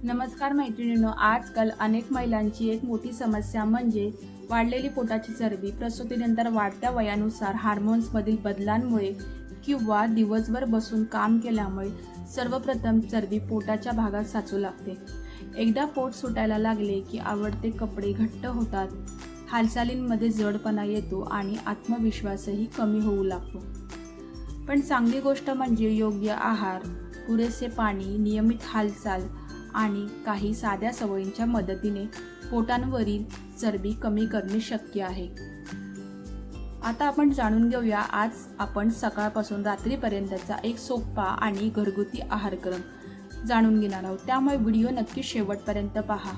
नमस्कार मैत्रिणींनो, आजकाल अनेक महिलांची एक मोठी समस्या म्हणजे वाढलेली पोटाची चरबी प्रसूतीनंतर वाढत्या वयानुसार हार्मोन्समधील बदलांमुळे किंवा दिवसभर बसून काम केल्यामुळे सर्वप्रथम चरबी पोटाच्या भागात साचू लागते। एकदा पोट सुटायला लागले की आवडते कपडे घट्ट होतात, हालचालींमध्ये जडपणा येतो आणि आत्मविश्वासही कमी होऊ लागतो। पण चांगली गोष्ट म्हणजे योग्य आहार, पुरेसे पाणी, नियमित हालचाल आणि काही साध्या सवयींच्या मदतीने पोटांवरील चरबी कमी करणे शक्य आहे। आता आपण जाणून घेऊया, आज आपण सकाळपासून रात्रीपर्यंतचा एक सोपा आणि घरगुती आहारक्रम जाणून घेणार आहोत, त्यामुळे व्हिडिओ नक्की शेवटपर्यंत पहा।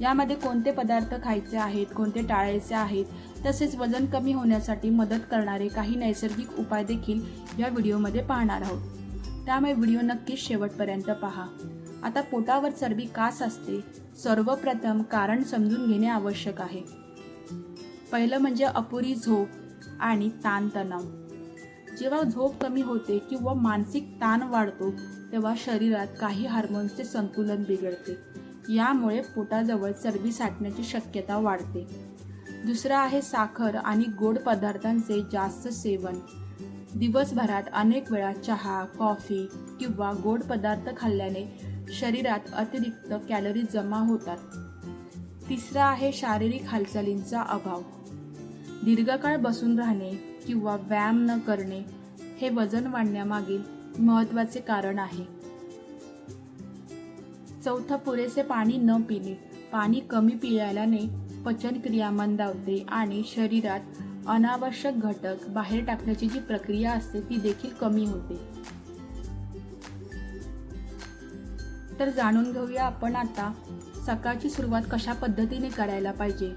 यामध्ये कोणते पदार्थ खायचे आहेत, कोणते टाळायचे आहेत, तसेच वजन कमी होण्यासाठी मदत करणारे काही नैसर्गिक उपाय देखील या व्हिडिओमध्ये पाहणार आहोत, त्यामुळे व्हिडिओ नक्की शेवटपर्यंत पहा। आता पोटावर चरबी का साचते, सर्वप्रथम कारण समजून घेणे आवश्यक आहे। पहिलं म्हणजे अपुरी झोप आणि ताणतणाव। जेव्हा झोप कमी होते किंवा मानसिक ताण वाढतो तेव्हा शरीरात काही हार्मोन्सचे संतुलन बिघडते, यामुळे पोटाजवळ चरबी साठण्याची शक्यता वाढते। दुसरं आहे साखर आणि गोड पदार्थांचे जास्त सेवन। दिवसभरात अनेक वेळा चहा, कॉफी किंवा गोड पदार्थ खाल्ल्याने शरीरात अतिरिक्त कॅलरी जमा होतात। तिसरा आहे शारीरिक हालचालींचा अभाव। दीर्घकाळ बसून राहणे किंवा व्यायाम न करणे हे वजन वाढण्यामागील महत्त्वाचे कारण आहे। चौथं, पुरेसे पाणी न पिणे। पाणी कमी पिल्याने पचनक्रिया मंदावते आणि शरीरात अनावश्यक घटक बाहेर टाकण्याची जी प्रक्रिया असते ती देखील कमी होते। तर जाणून घेऊया आपण आता सकाळची सुरुवात कशा पद्धतीने करायला पाहिजे,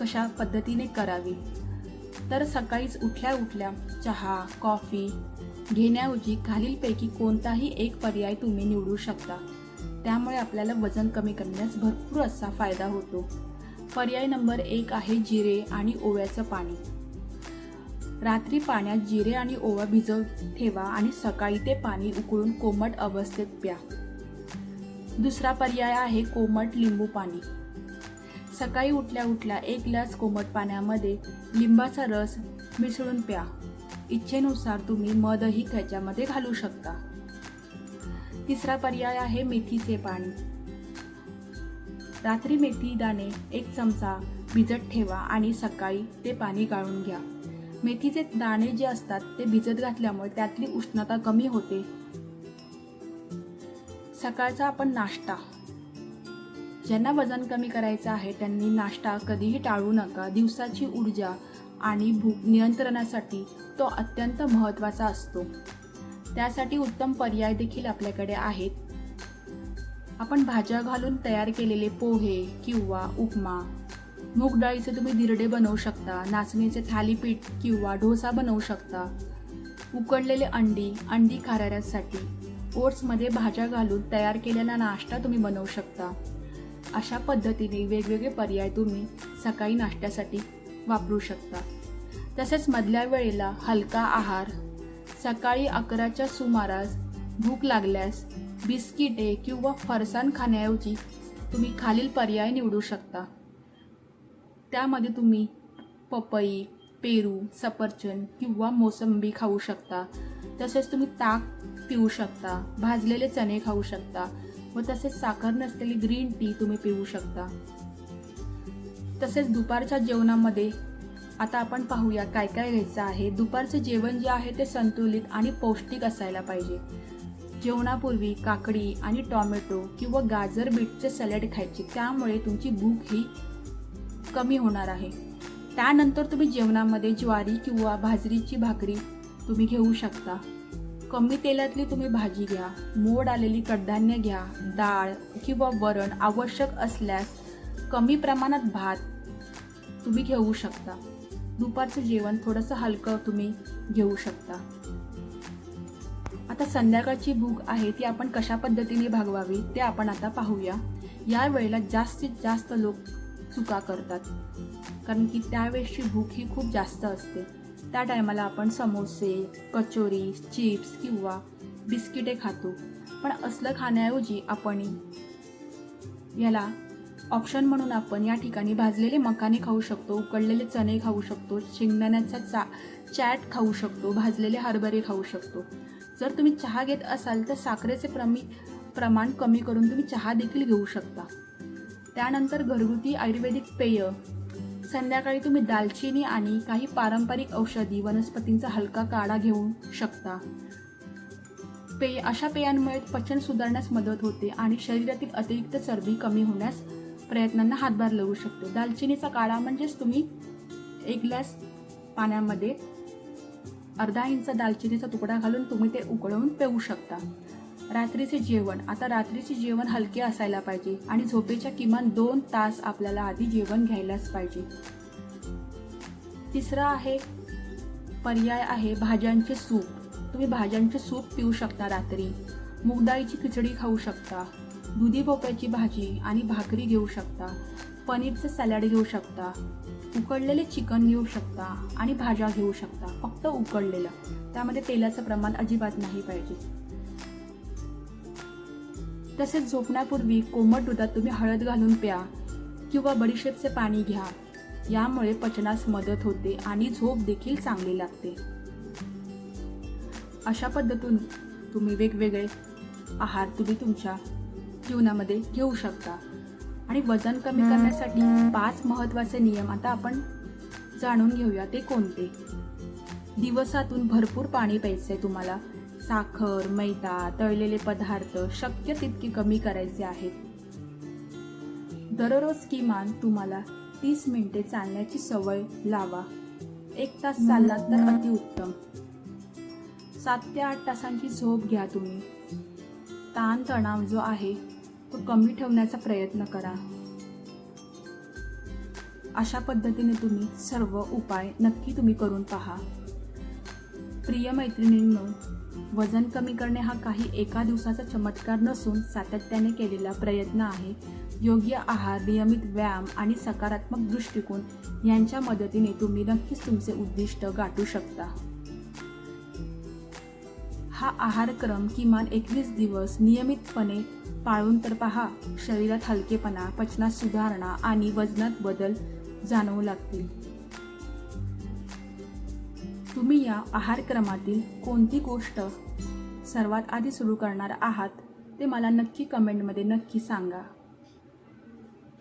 कशा पद्धतीने करावी। तर सकाळीच उठल्या उठल्या चहा, कॉफी घेण्याऐवजी खालीलपैकी कोणताही एक पर्याय तुम्ही निवडू शकता, त्यामुळे आपल्याला वजन कमी करण्यास भरपूर असा फायदा होतो। पर्याय नंबर 1 आहे जिरे आणि ओव्याचं पाणी। रात्री पाण्यात जिरे आणि ओवा भिजवत ठेवा आणि सकाळी ते पाणी उकळून कोमट अवस्थेत प्या। दुसरा पर्याय आहे कोमट लिंबू पाणी। सकाळी उठल्या उठल्या 1 ग्लास कोमट पाण्यामध्ये लिंबाचा रस मिसळून प्या। इच्छेनुसार तुम्ही मधही त्याच्यामध्ये घालू शकता। तिसरा पर्याय आहे मेथीचे पाणी। रात्री मेथी दाणे 1 चमचा भिजत ठेवा आणि सकाळी ते पाणी गाळून घ्या। मेथीचे दाणे जे असतात ते भिजत घातल्यामुळे त्यातली उष्णता कमी होते। सकाळचा आपण नाश्ता, ज्यांना वजन कमी करायचं आहे त्यांनी नाश्ता कधीही टाळू नका। दिवसाची ऊर्जा आणि भूक नियंत्रणासाठी तो अत्यंत महत्त्वाचा असतो, त्यासाठी उत्तम पर्याय देखील आपल्याकडे आहेत। आपण भाज्या घालून तयार केलेले पोहे किंवा उपमा, मूग डाळीचे तुम्ही दिरडे बनवू शकता, नाचणीचे थालीपीठ किंवा डोसा बनवू शकता, उकडलेले अंडी खाणाऱ्यांसाठी ओट्समध्ये भाज्या घालून तयार केलेला नाश्ता तुम्ही बनवू शकता। अशा पद्धतीने वेगवेगळे पर्याय तुम्ही सकाळी नाश्त्यासाठी वापरू शकता। तसेच मधल्या वेळेला हलका आहार, सकाळी 11च्या सुमारास भूक लागल्यास बिस्किटे किंवा फरसाण खाण्याऐवजी तुम्ही खालील पर्याय निवडू शकता। त्यामध्ये तुम्ही पपई, पेरू, सफरचंद किंवा मोसंबी खाऊ शकता। तसेच तुम्ही ताक पिऊ शकता, भाजलेले चणे खाऊ शकता व तसेच साखर नसलेली ग्रीन टी तुम्ही पिऊ शकता। तसेच दुपारच्या जेवणामध्ये आता आपण पाहूया काय काय घ्यायचं आहे। दुपारचे जेवण जे आहे ते संतुलित आणि पौष्टिक असायला पाहिजे। जेवणापूर्वी काकडी आणि टोमॅटो किंवा गाजर बीटचे सॅलड खायचे, त्यामुळे तुमची भूक ही कमी होणार आहे। त्यानंतर तुम्ही जेवणामध्ये ज्वारी किंवा बाजरीची भाकरी तुम्ही घेऊ शकता। कमी तेलातली तुम्ही भाजी घ्या, मोड आलेली कडधान्य घ्या, डाळ किंवा वरण आवश्यक असल्यास कमी प्रमाणात भात तुम्ही घेऊ शकता। दुपारचं जेवण थोडंसं हलकं तुम्ही घेऊ शकता। आता संध्याकाळची भूक आहे ती आपण कशा पद्धतीने भागवावी ते आपण आता पाहूया। या वेळेला जास्तीत जास्त लोक चुका करतात, कारण की त्यावेळेसची भूक ही खूप जास्त असते। त्या टायमाला आपण समोसे, कचोरी, चिप्स किंवा बिस्किटे खातो, पण असलं खाण्याऐवजी आपण याला ऑप्शन म्हणून आपण या ठिकाणी भाजलेले मखाने खाऊ शकतो, उकडलेले चणे खाऊ शकतो, शेंगदाण्याचा चॅट खाऊ शकतो, भाजलेले हरभरे खाऊ शकतो. जर तुम्ही चहा घेत असाल तर साखरेचे प्रमाण कमी करून तुम्ही चहा देखील घेऊ शकता. त्यानंतर घरगुती आयुर्वेदिक पेय. संध्याकाळी तुम्ही दालचिनी आणि काही पारंपरिक औषधी वनस्पतींचा हलका काढा घेऊ शकता. अशा पेयांमुळे पचन सुधारण्यास मदत होते आणि शरीरातील अतिरिक्त चरबी कमी होण्यास प्रयत्नांना हातभार लावू शकतो. दालचिनीचा काढा म्हणजेच तुम्ही 1 ग्लास पाण्यामध्ये अर्धा इंच दालचिनीचा तुकडा घालून तुम्ही ते उकळवून पिऊ शकता. रात्रीचे जेवण. आता रात्रीचे जेवण हलके असायला पाहिजे आणि झोपेच्या किमान 2 तास आपल्याला आधी जेवण घ्यायलाच पाहिजे. तिसरा पर्याय आहे भाज्यांचे सूप. तुम्ही भाज्यांचे सूप पिऊ शकता रात्री. मूगडाळीची खिचडी खाऊ शकता. दुधी भोपळ्याची भाजी आणि भाकरी घेऊ शकता. पनीरचं सॅलड घेऊ शकता. उकडलेले चिकन घेऊ शकता आणि भाज्या घेऊ शकता, फक्त उकडलेलं. त्यामध्ये तेलाचं प्रमाण अजिबात नाही पाहिजे. तसेच झोपण्यापूर्वी कोमट दुधात तुम्ही हळद घालून प्या किंवा बडीशेपचे पाणी घ्या. यामुळे पचनास मदत होते आणि झोप देखील चांगली लागते. अशा पद्धतीने तुम्ही वेगवेगळे आहार तुम्ही तुमच्या जीवनामध्ये घेऊ शकता. आणि वजन कमी करण्यासाठी 5 महत्त्वाचे नियम आता आपण जाणून घेऊया. ते कोणते? दिवसातून भरपूर पाणी प्यायचे तुम्हाला. साखर, मैदा, तळलेले पदार्थ शक्य तितके कमी करायचे आहेत. दररोज किमान तुम्हाला 30 मिनिटे चालण्याची सवय लावा. 1 तास चाललात तर अतिउत्तम. 7 ते 8 तासांची झोप घ्या तुम्ही. ताणतणाव जो आहे तो कमी ठेवण्याचा प्रयत्न करा. अशा पद्धतीने तुम्ही सर्व उपाय नक्की तुम्ही करून पहा. प्रिय मैत्रिणींनो, वजन कमी करणे हा काही एका दिवसाचा चमत्कार नसून सातत्याने केलेला प्रयत्न आहे. योग्य आहार, नियमित व्यायाम आणि सकारात्मक दृष्टिकोन यांच्या मदतीने तुम्ही नक्कीच तुमचे उद्दिष्ट गाठू शकता. हा आहारक्रम किमान 21 दिवस नियमितपणे पाळून तर पहा. शरीरात हलकेपणा, पचनात सुधारणा आणि वजनात बदल जाणवू लागतील. तुम्ही या आहारक्रमातील कोणती गोष्ट सर्वात आधी सुरू करणार आहात ते मला नक्की कमेंटमध्ये नक्की सांगा.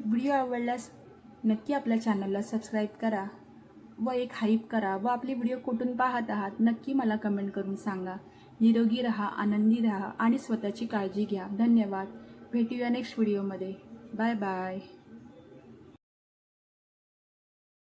व्हिडिओ आवडल्यास नक्की आपल्या चॅनलला सबस्क्राईब करा व एक हाईप करा व आपली व्हिडिओ कुठून पाहत आहात नक्की मला कमेंट करून सांगा. निरोगी राहा, आनंदी राहा आणि स्वतःची काळजी घ्या. धन्यवाद. भेटूया नेक्स्ट व्हिडिओमध्ये. Bye bye.